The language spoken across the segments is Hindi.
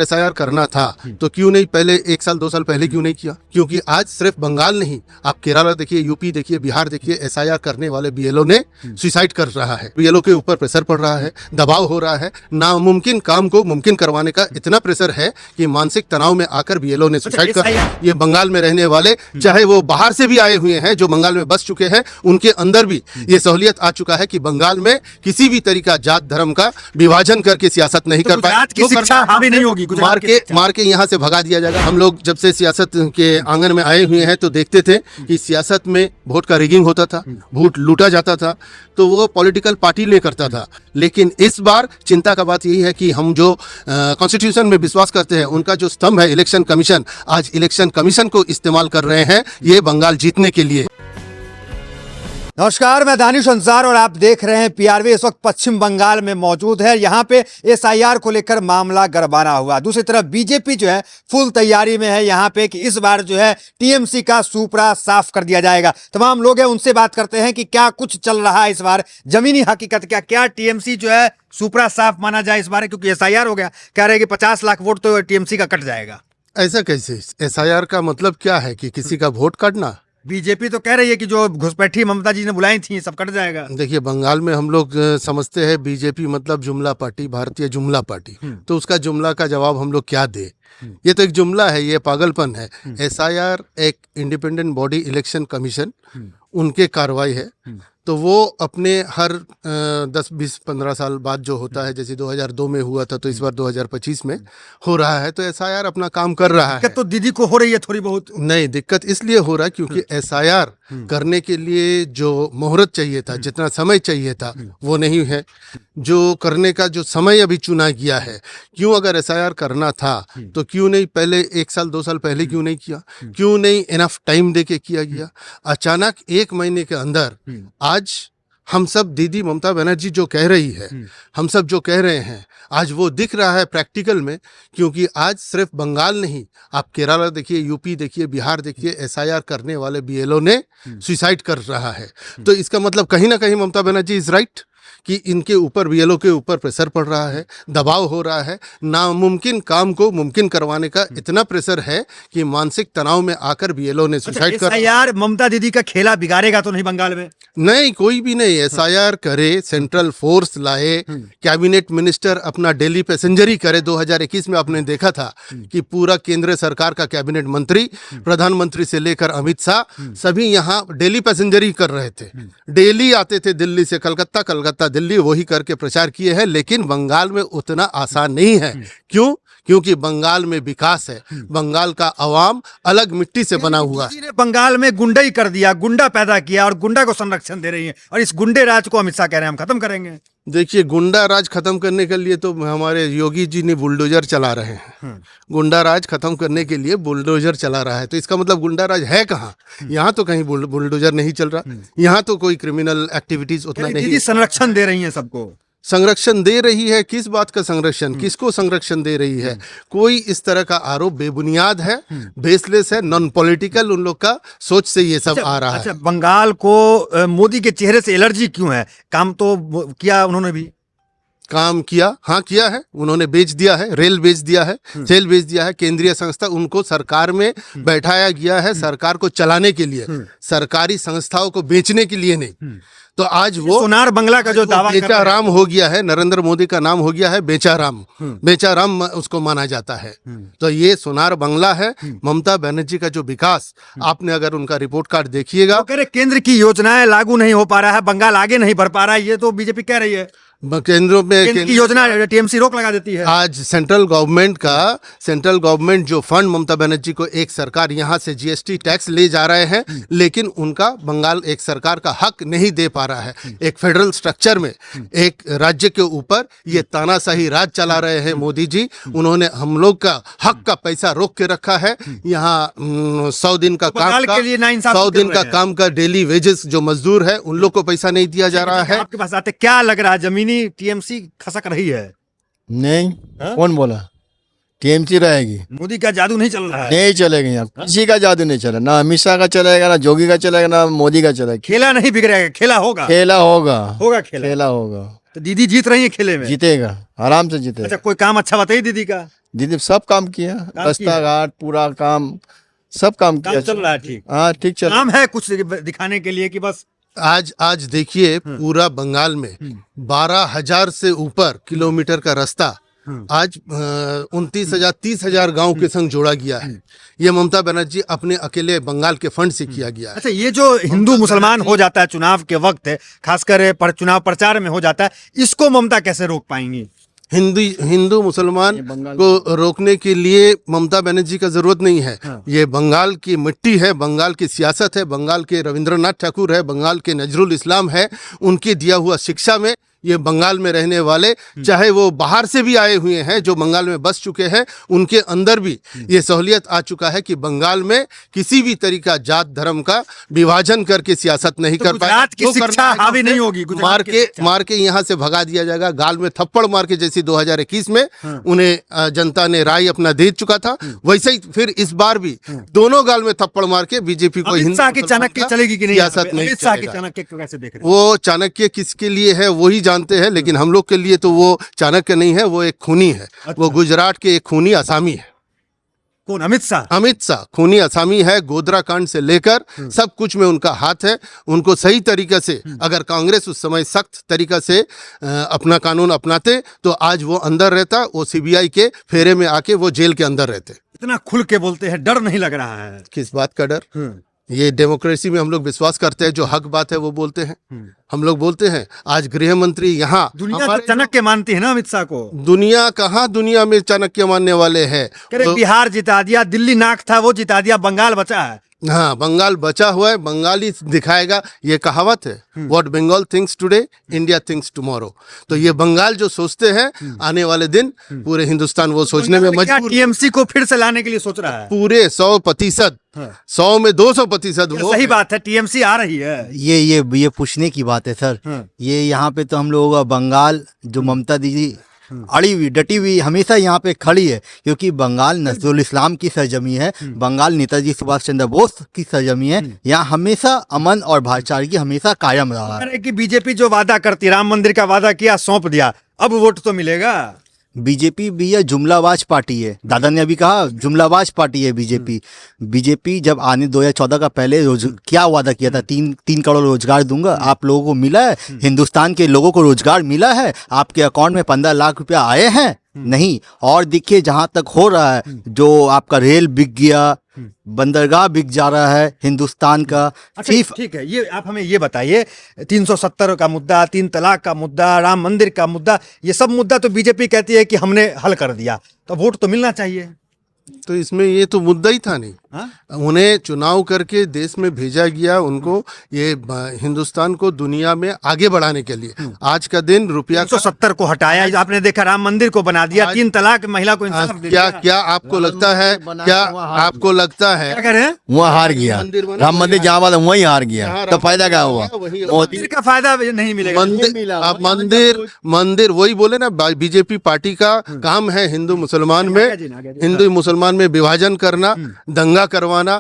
एसआईआर करना था तो क्यों नहीं पहले 1 साल 2 साल पहले क्यों नहीं किया? क्योंकि आज सिर्फ बंगाल नहीं, आप केरला देखिए, यूपी देखिए, बिहार देखिए, एसआईआर करने वाले बीएलओ ने सुसाइड कर रहा है। बीएलओ के ऊपर प्रेशर पड़ रहा है, दबाव हो रहा है, नामुमकिन काम को मुमकिन करवाने का इतना प्रेशर है कि मानसिक तनाव में आकर बीएलओ ने सुसाइड कर। ये बंगाल में रहने वाले, चाहे वो बाहर से भी आए हुए हैं जो बंगाल में बस चुके हैं, उनके अंदर भी ये सहूलियत आ चुका है कि बंगाल में किसी भी तरीका जात धर्म का विभाजन करके सियासत नहीं कर पाए। नहीं होगी, मार के यहाँ से भगा दिया जाएगा। हम लोग जब से सियासत के आंगन में आए हुए हैं तो देखते थे कि सियासत में वोट का रिगिंग होता था, वोट लूटा जाता था, तो वो पॉलिटिकल पार्टी ले करता था। लेकिन इस बार चिंता का बात यही है कि हम जो कॉन्स्टिट्यूशन में विश्वास करते हैं, उनका जो स्तंभ है इलेक्शन कमीशन, आज इलेक्शन कमीशन को इस्तेमाल कर रहे हैं ये बंगाल जीतने के लिए। नमस्कार, मैं दानिश अंसार और आप देख रहे हैं पीआरवी। इस वक्त पश्चिम बंगाल में मौजूद है। यहाँ पे एसआईआर को लेकर मामला गरमाना हुआ। दूसरी तरफ बीजेपी जो है फुल तैयारी में है यहाँ पे कि इस बार जो है टीएमसी का सुपड़ा साफ कर दिया जाएगा। तमाम लोग हैं, उनसे बात करते हैं कि क्या कुछ चल रहा है इस बार, जमीनी हकीकत क्या टीएमसी जो है सुपड़ा साफ माना जाए इस बार, क्योंकि एसआईआर हो गया, कह रहे हैं कि 50 लाख वोट तो टीएमसी का कट जाएगा। ऐसा कैसे? एसआईआर का मतलब क्या है कि किसी का वोट काटना? बीजेपी तो कह रही है कि जो घुसपैठी ममता जी ने बुलाई थी सब कट जाएगा। देखिए, बंगाल में हम लोग समझते हैं बीजेपी मतलब जुमला पार्टी, भारतीय जुमला पार्टी, तो उसका जुमला का जवाब हम लोग क्या दे? ये तो एक जुमला है, ये पागलपन है। एसआईआर एक इंडिपेंडेंट बॉडी इलेक्शन कमीशन, उनके कार्रवाई है, तो वो अपने हर 10, 20, 15 साल बाद जो होता है, जैसे 2002 में हुआ था तो इस बार 2025 में हो रहा है, तो एसआईआर अपना काम कर रहा है। तो दीदी को हो रही है थोड़ी बहुत? नहीं, दिक्कत इसलिए हो रहा है क्योंकि एसआईआर करने के लिए जो मुहूर्त चाहिए था, जितना समय चाहिए था, वो नहीं है। जो करने का जो समय अभी चुना गया है, क्यों अगर एसआईआर करना था तो क्यों नहीं पहले 1 साल 2 साल पहले क्यों नहीं किया? क्यों नहीं इनफ टाइम देके किया गया? अचानक 1 महीने के अंदर आज हम सब, दीदी ममता बनर्जी जो कह रही है, हम सब जो कह रहे हैं, आज वो दिख रहा है प्रैक्टिकल में। क्योंकि आज सिर्फ बंगाल नहीं, आप केरला देखिए, यूपी देखिए, बिहार देखिए, एसआईआर करने वाले बीएलओ ने सुसाइड कर रहा है। तो इसका मतलब कहीं ना कहीं ममता बनर्जी इज राइट कि इनके ऊपर, बीएलओ के ऊपर प्रेशर पड़ रहा है, दबाव हो रहा है, नामुमकिन काम को मुमकिन करवाने का इतना प्रेशर है कि मानसिक तनाव में आकर बीएलओ ने सुसाइड कर। एसआईआर ममता दीदी का खेला बिगाड़ेगा तो नहीं बंगाल में? नहीं, कोई भी नहीं। एसआईआर करे, सेंट्रल फोर्स लाए, कैबिनेट मिनिस्टर अपना डेली पैसेंजरी करे। 2021 में आपने देखा था कि पूरा केंद्र सरकार का कैबिनेट मंत्री, प्रधानमंत्री से लेकर अमित शाह, सभी यहाँ डेली पैसेंजरी कर रहे थे। डेली आते थे दिल्ली से कलकत्ता, कलकत्ता दिल्ली, वही करके प्रचार किए हैं। लेकिन बंगाल में उतना आसान नहीं है। क्यों? क्योंकि बंगाल में विकास है, बंगाल का अवाम अलग मिट्टी से बना हुआ है। बंगाल में गुंडाई कर दिया, गुंडा पैदा किया और गुंडा को संरक्षण दे रही है, और इस गुंडे राज को अमित शाह कह रहे हैं हम खत्म करेंगे। देखिए, गुंडा राज खत्म करने के लिए तो हमारे योगी जी ने बुलडोजर चला रहे हैं। गुंडा राज खत्म करने के लिए बुलडोजर चला रहा है, तो इसका मतलब गुंडा राज है कहाँ? यहाँ तो कहीं बुलडोजर नहीं चल रहा, यहाँ तो कोई क्रिमिनल एक्टिविटीज उतना नहीं। संरक्षण दे रही है सबको। संरक्षण दे रही है? किस बात का संरक्षण? किसको संरक्षण दे रही है? कोई इस तरह का आरोप बेबुनियाद है, बेसलेस है, नॉन पॉलिटिकल उन लोग का सोच से ये सब आ रहा है। बंगाल को मोदी के चेहरे से एलर्जी क्यों है? काम तो किया उन्होंने भी, काम किया, हाँ किया है उन्होंने, बेच दिया है, रेल बेच दिया है, सेल बेच दिया है। केंद्रीय संस्था, उनको सरकार में बैठाया गया है सरकार को चलाने के लिए, सरकारी संस्थाओं को बेचने के लिए नहीं। तो आज वो सोनार बंगला का जो दावा बेचाराम हो गया है, नरेंद्र मोदी का नाम हो गया है बेचाराम, बेचाराम उसको माना जाता है। तो ये सोनार बंगला है। ममता बनर्जी का जो विकास, आपने अगर उनका रिपोर्ट कार्ड देखिएगा, केंद्र की योजनाएं लागू नहीं हो पा रहा है, बंगाल आगे नहीं बढ़ पा रहा है, ये तो बीजेपी कह रही है। केंद्रों में की योजना टीएमसी रोक लगा देती है। आज सेंट्रल गवर्नमेंट जो फंड ममता बनर्जी को, एक सरकार यहाँ से जीएसटी टैक्स ले जा रहे हैं, लेकिन उनका बंगाल एक सरकार का हक नहीं दे पा रहा है। एक फेडरल स्ट्रक्चर में एक राज्य के ऊपर ये तानाशाही राज चला रहे हैं मोदी जी। उन्होंने हम लोग का हक का पैसा रोक के रखा है। यहाँ 100 दिन का काम का, 100 दिन का काम का डेली वेजेस जो मजदूर है, उन लोग को पैसा नहीं दिया जा रहा है। आपके पास आते क्या लग रहा है, जमीनी टीएमसी खसक रही है? नहीं, कौन बोला? टीएमसी रहेगी। मोदी का जादू नहीं चल रहा है? नहीं चलेगा, यहाँ किसी का जादू नहीं चला, ना अमित शाह का चलेगा, ना जोगी का चलेगा, ना मोदी का चलेगा। खेला नहीं बिगड़ेगा, खेला होगा, खेला होगा, होगा खेला होगा। तो दीदी जीत रही है खेले में। जीतेगा, आराम से जीतेगा। अच्छा, कोई काम अच्छा बताइए दीदी का। दीदी सब काम किया, रास्ता घाट पूरा काम, सब काम किया। चल रहा है ठीक। हाँ ठीक चल। काम है कुछ दिखाने के लिए कि बस आज देखिए पूरा बंगाल में 12,000 से ऊपर किलोमीटर का रास्ता आज 29,000 30,000 गांव के संग जोड़ा गया है। ये ममता बनर्जी अपने अकेले बंगाल के फंड से किया गया है। अच्छा, ये जो हिंदू मुसलमान हो जाता है चुनाव के वक्त, खासकर चुनाव प्रचार में हो जाता है, इसको ममता कैसे रोक पाएंगी? हिंदू मुसलमान को रोकने के लिए ममता बनर्जी का जरूरत नहीं है। ये बंगाल की मिट्टी है, बंगाल की सियासत है, बंगाल के रविंद्रनाथ ठाकुर है, बंगाल के नजरुल इस्लाम है। उनके दिया हुआ शिक्षा में ये बंगाल में रहने वाले, चाहे वो बाहर से भी आए हुए हैं जो बंगाल में बस चुके हैं, उनके अंदर भी ये सहूलियत आ चुका है कि बंगाल में किसी भी तरीका जात धर्म का विभाजन करके सियासत नहीं कर पाए। गुजरात की शिक्षा हावी नहीं होगी, मार के यहाँ से भगा दिया जाएगा, गाल में थप्पड़ मार के, जैसे 2021 में उन्हें जनता ने राय अपना दे चुका था, वैसे ही फिर इस बार भी दोनों गाल में थप्पड़ मार के बीजेपी को चाणक्य चलेगी कि नहीं, सियासत नहीं चाणक्य को कैसे देख रहे हैं? वो चाणक्य किसके लिए है वही जानते हैं, लेकिन हम लोग के लिए तो वो चाणक्य नहीं है, वो एक खूनी है। वो गुजरात के एक खूनी असामी है। कौन? अमित शाह खूनी असामी है। गोधरा कांड से लेकर सब कुछ में उनका हाथ है। उनको सही तरीके से अगर कांग्रेस उस समय सख्त तरीका से अपना कानून अपनाते तो आज वो अंदर रहता, वो सीबीआई के फेरे में आके वो जेल के अंदर रहते। इतना खुल के बोलते हैं, डर नहीं लग रहा है? किस बात का डर? ये डेमोक्रेसी में हम लोग विश्वास करते हैं, जो हक बात है वो बोलते हैं। हम लोग बोलते हैं। आज गृह मंत्री यहाँ, दुनिया तो चाणक्य मानती है ना अमित शाह को। दुनिया कहाँ दुनिया में चाणक्य मानने वाले हैं? तो बिहार जिता दिया, दिल्ली नाक था वो जिता दिया, बंगाल बचा है। हाँ, बंगाल बचा हुआ है, बंगाली दिखाएगा। ये कहावत है, what Bengal thinks today India thinks tomorrow. तो ये बंगाल जो सोचते हैं, आने वाले दिन पूरे हिंदुस्तान वो सोचने में मजबूर। टीएमसी को फिर से लाने के लिए सोच रहा है पूरे 100%, 100 में 200%। वो सही बात है, टीएमसी आ रही है। ये पूछने की बात है सर। ये यहाँ पे तो हम लोगों का बंगाल जो ममता दीदी अड़ी हुई डटी हुई हमेशा यहाँ पे खड़ी है, क्योंकि बंगाल नजरुल इस्लाम की सरजमी है, बंगाल नेताजी सुभाष चंद्र बोस की सरजमी है। यहाँ हमेशा अमन और भाईचारे की हमेशा कायम रहा है। कि बीजेपी जो वादा करती, राम मंदिर का वादा किया, सौंप दिया, अब वोट तो मिलेगा। बीजेपी भी यह जुमलाबाज पार्टी है। दादा ने अभी कहा जुमलाबाज पार्टी है बीजेपी। बीजेपी जब आने 2014 का पहले क्या वादा किया था, 3 करोड़ रोजगार दूंगा, आप लोगों को मिला है? हिंदुस्तान के लोगों को रोजगार मिला है? आपके अकाउंट में 15 लाख रुपया आए हैं? नहीं। और देखिए जहां तक हो रहा है, जो आपका रेल बिक गया, बंदरगाह बिक जा रहा है हिंदुस्तान का। अच्छा, ठीक है, ये आप हमें ये बताइए, 370 का मुद्दा, 3 तलाक का मुद्दा, राम मंदिर का मुद्दा, ये सब मुद्दा तो बीजेपी कहती है कि हमने हल कर दिया, तो वोट तो मिलना चाहिए। तो इसमें ये तो मुद्दा ही था नहीं। उन्हें चुनाव करके देश में भेजा गया, उनको ये हिंदुस्तान को दुनिया में आगे बढ़ाने के लिए। आज का दिन रुपया 370 को हटाया, आपने देखा राम मंदिर को बना दिया, 3 तलाक महिला को इंसाफ दे दिया। क्या आपको लगता है, क्या आपको लगता है क्या करें? वहाँ हार गया राम मंदिर, जहाँ वाला वहीं हार गया, तो फायदा क्या हुआ? मंदिर का फायदा नहीं मिलेगा। मंदिर वही बोले ना, बीजेपी पार्टी का काम है हिंदू मुसलमान में विभाजन करना, दंगा करवाना,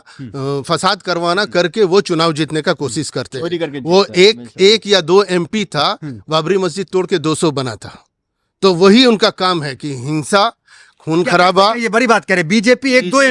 फसाद करवाना करके वो चुनाव जीतने का कोशिश करते हैं। वो एक या 2 MP था, बाबरी मस्जिद तोड़ के 200 बना था। तो वही उनका काम है कि हिंसा, खून खराबा। ये बड़ी बात कह रहे, बीजेपी 1-2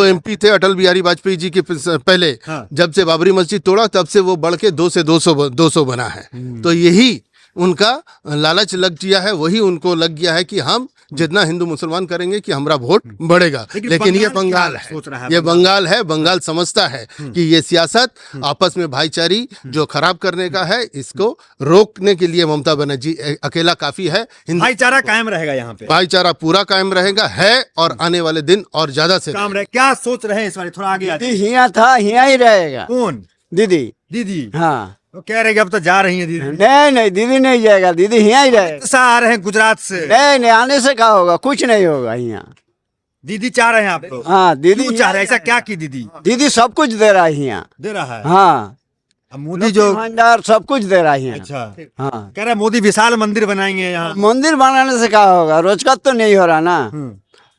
MP थे अटल बिहारी वाजपेयी जी के पहले। जब से बाबरी मस्जिद तोड़ा तब से वो बढ़ के 2 से 200 बना है। तो यही उनका लालच लग गया है, वही उनको लग गया है कि हम जितना हिंदू मुसलमान करेंगे कि हमारा वोट बढ़ेगा। लेकिन ये बंगाल है, ये बंगाल है। बंगाल समझता है कि ये सियासत आपस में भाईचारी जो खराब करने का है, इसको रोकने के लिए ममता बनर्जी अकेला काफी है। भाईचारा कायम रहेगा, यहाँ पे भाईचारा पूरा कायम रहेगा है, और आने वाले दिन और ज्यादा से काम रहे। क्या सोच रहे हैं इस बार? थोड़ा आगे हिया था, हिया ही रहेगा। कौन? दीदी। हाँ, तो कह रहे कि अब तो जा रही है दीदी। नहीं, दीदी नहीं जाएगा, दीदी यहाँ ही रहेगा। आ रहे हैं गुजरात से। नहीं, आने से क्या होगा, कुछ नहीं होगा यहाँ। दीदी चाह रहे हैं आप लोग? हाँ, दीदी चाह रहे हैं। ऐसा क्या की दीदी? दीदी सब कुछ दे रहा है यहाँ, दे रहा है। हाँ, मोदी जो भंडार सब कुछ दे रहा है। अच्छा, हाँ, कह रहे मोदी विशाल मंदिर बनाएंगे यहाँ। मंदिर बनाने से क्या होगा, रोजगार तो नहीं हो रहा ना।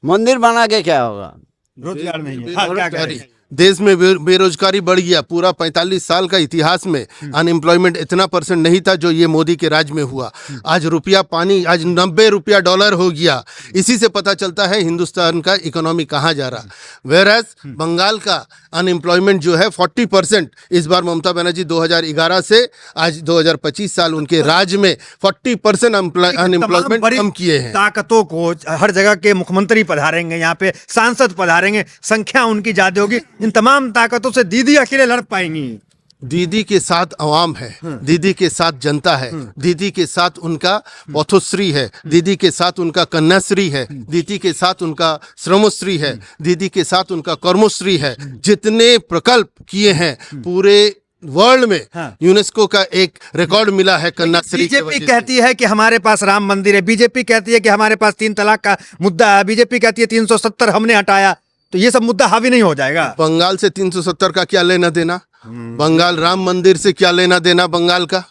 मंदिर बना के क्या होगा? रोजगार नहीं है। देश में बेरोजगारी बढ़ गया। पूरा 45 साल का इतिहास में अनएम्प्लॉयमेंट इतना % नहीं था जो ये मोदी के राज में हुआ। आज रुपया पानी, आज 90 रुपया डॉलर हो गया। इसी से पता चलता है हिंदुस्तान का इकोनॉमी कहाँ जा रहा। वेरएज बंगाल का अनएम्प्लॉयमेंट जो है 40%, इस बार ममता बनर्जी 2011 से आज 2025 साल उनके राज में 40% अनएम्प्लॉयमेंट कम किए हैं। ताकतों को हर जगह के मुख्यमंत्री पधारेंगे, यहाँ पे सांसद पधारेंगे, संख्या उनकी ज्यादा होगी। इन तमाम ताकतों से दीदी अकेले लड़ पाएंगी। दीदी के साथ अवाम है, दीदी के साथ जनता है, दीदी के साथ उनका पथोश्री है, दीदी के साथ उनका कन्याश्री है, दीदी के साथ उनका श्रमोश्री है, दीदी के साथ उनका कर्मोश्री है। जितने प्रकल्प किए हैं पूरे वर्ल्ड में, यूनेस्को का एक रिकॉर्ड मिला है कन्याश्री के वजह बीजेपी से। कहती है कि हमारे पास राम मंदिर है, बीजेपी कहती है कि हमारे पास 3 तलाक का मुद्दा है, बीजेपी कहती है 370 हमने हटाया, तो ये सब मुद्दा हावी नहीं हो जाएगा। बंगाल से 370 का क्या लेना देना, बंगाल राम मंदिर से क्या लेना देना बंगाल का।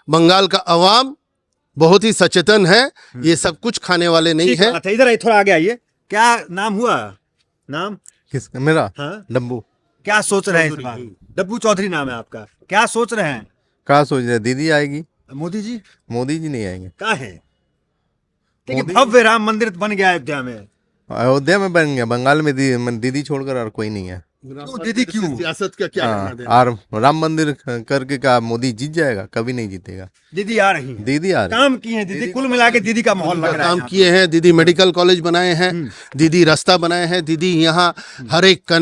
बंगाल का अवाम बहुत ही सचेतन है, ये सब कुछ खाने वाले नहीं है। अच्छा इधर आइए, थोड़ा आगे आइए। क्या नाम हुआ? नाम किसका? मेरा हाँ? डब्बू। क्या सोच रहे हैं इस बार? डब्बू चौधरी नाम है आपका। क्या सोच रहे हैं? क्या सोच रहे? दीदी आएगी। मोदी जी मोदी जी नहीं आएंगे। कहाँ है? देखिए भव्य राम मंदिर बन गया अयोध्या में। अयोध्या में बन गया, बंगाल में दीदी छोड़कर और कोई नहीं है। क्यों दीदी क्यों? सियासत का क्या लेना देना? और राम मंदिर करके क्या मोदी जीत जाएगा? कभी नहीं जीतेगा। दीदी आ रही है, दीदी आ रही काम किए हैं दीदी, कुल मिला के दीदी का माहौल लग रहा है। काम किए हैं दीदी, मेडिकल कॉलेज बनाए हैं दीदी, रास्ता बनाए हैं दीदी। यहाँ हर एक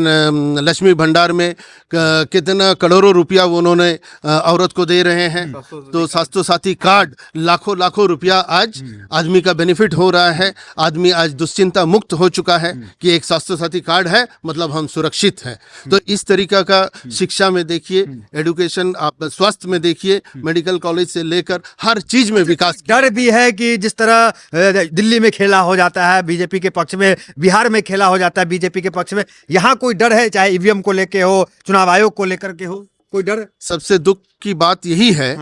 लक्ष्मी भंडार में कितना करोड़ों रुपया वो उन्होंने औरत को दे रहे हैं। तो स्वास्थ्य साथी कार्ड लाखों लाखों रुपया आज आदमी का बेनिफिट हो रहा है। आदमी आज दुश्चिंता मुक्त हो चुका है कि एक स्वास्थ्य साथी कार्ड है मतलब हम सुरक्षित हैं। तो इस तरीका का शिक्षा में देखिए, एजुकेशन, आप स्वास्थ्य में देखिए, मेडिकल कॉलेज से लेकर हर चीज में विकास। डर भी है कि जिस तरह दिल्ली में खेला हो जाता है बीजेपी के पक्ष में, बिहार में खेला हो जाता है बीजेपी के पक्ष में, यहाँ कोई डर है? चाहे ईवीएम को लेके हो, चुनाव आयोग को लेकर के हो, कोई डर? सबसे दुख की बात यही है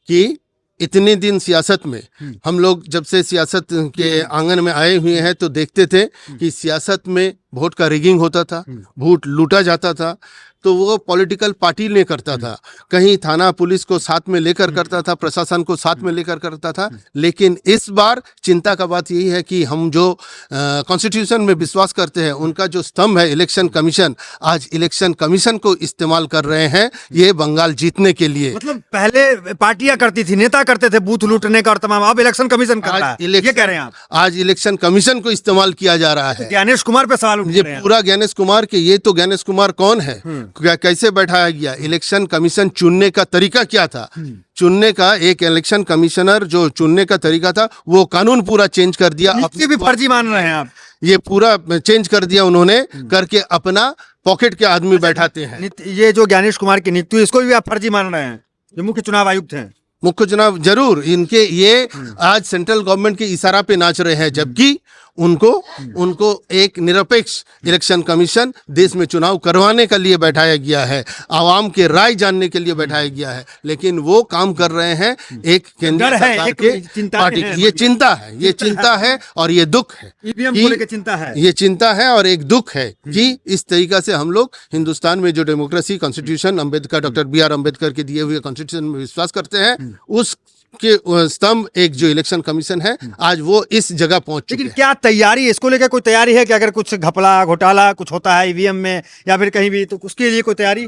कि इतने दिन सियासत में हम लोग जब से सियासत के आंगन में आए हुए हैं तो देखते थे कि सियासत में वोट का रिगिंग होता था, वोट लूटा जाता था। तो वो पॉलिटिकल पार्टी ने करता था, कहीं थाना पुलिस को साथ में लेकर करता था, प्रशासन को साथ में लेकर करता था। लेकिन इस बार चिंता का बात यही है कि हम जो कॉन्स्टिट्यूशन में विश्वास करते हैं, उनका जो स्तंभ है इलेक्शन कमीशन, आज इलेक्शन कमीशन को इस्तेमाल कर रहे हैं ये बंगाल जीतने के लिए। मतलब पहले पार्टियां करती थी, नेता करते थे बूथ लूटने का और तमाम, अब इलेक्शन कमीशन कर रहा है, ये कह रहे हैं आप? आज इलेक्शन कमीशन को इस्तेमाल किया जा रहा है। ज्ञानेश कुमार पे सवाल उठ ये रहे हैं। पूरा ज्ञानेश कुमार के, ये तो ज्ञानेश कुमार कौन है, कैसे बैठाया गया, इलेक्शन कमीशन चुनने का तरीका क्या था, चुनने का एक इलेक्शन कमिश्नर जो चुनने का तरीका था वो कानून पूरा चेंज कर दिया। नियुक्ति भी फर्जी मान रहे हैं आप? ये पूरा चेंज कर दिया उन्होंने, करके अपना पॉकेट के आदमी बैठाते हैं। ये जो ज्ञानेश कुमार की नियुक्ति, इसको भी आप फर्जी मान रहे हैं? जो मुख्य चुनाव आयुक्त हैं, मुख्य चुनाव जरूर इनके, ये आज सेंट्रल गवर्नमेंट के इशारा पे नाच रहे हैं, जबकि उनको एक निरपेक्ष इलेक्शन कमीशन देश में चुनाव करवाने के लिए बैठाया गया है, आवाम के राय जानने के लिए बैठाया गया है। लेकिन वो काम कर रहे हैं एक केंद्रीय सरकार के पार्टी की। ये चिंता है, ये चिंता है और ये दुख है। ईवीएम को लेकर चिंता है, ये चिंता है और एक दुख है कि इस तरीका से हम लोग हिंदुस्तान में जो democracy, constitution, Ambedkar, doctor BR Ambedkar के दिए हुए कॉन्स्टिट्यूशन में विश्वास करते हैं, उस के स्तंभ एक जो इलेक्शन कमीशन है आज वो इस जगह पहुंच चुके हैं। लेकिन क्या तैयारी, इसको लेकर कोई तैयारी है कि अगर कुछ घपला घोटाला कुछ होता है ईवीएम में या फिर कहीं भी, तो उसके लिए कोई तैयारी?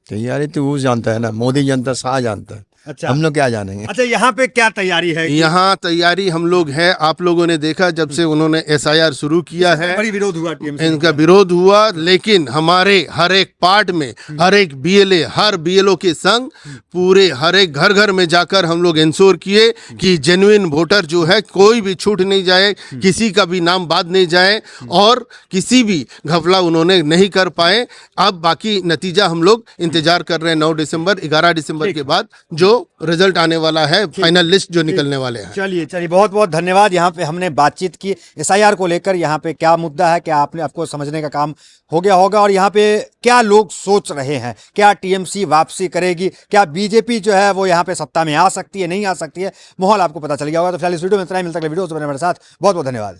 तैयारी तो वो जानता है ना, मोदी जानता, शाह जानता है। अच्छा, हम लोग क्या जानेंगे? अच्छा यहाँ पे क्या तैयारी है? यहाँ तैयारी हम लोग है, आप लोगों ने देखा जब से उन्होंने SIR शुरू किया है, बड़ी विरोध हुआ टीएमसी, इनका विरोध हुआ। लेकिन हमारे हर एक पार्ट में हर एक BLA, हर BLO के संग पूरे हर एक घर घर में जाकर हम लोग इंश्योर किए कि जेन्युइन वोटर जो है कोई भी छूट नहीं जाए, किसी का भी नाम बाद नहीं जाए और किसी भी घपला उन्होंने नहीं कर पाए। अब बाकी नतीजा हम लोग इंतजार कर रहे हैं 9 दिसंबर, 11 दिसंबर के बाद जो रिजल्ट आने वाला है, फाइनल लिस्ट जो निकलने वाले हैं। चलिए बहुत बहुत धन्यवाद। यहाँ पे हमने बातचीत की SIR को लेकर, यहाँ पे क्या मुद्दा है, क्या आपको समझने का काम हो गया होगा और यहाँ पे क्या लोग सोच रहे हैं, क्या TMC वापसी करेगी, क्या बीजेपी जो है वो यहाँ पे सत्ता में आ सकती है, नहीं आ सकती है, माहौल आपको पता चल गया होगा। तो फिलहाल इस वीडियो में इतना ही, मिलता है वीडियो से मेरे साथ। बहुत बहुत धन्यवाद।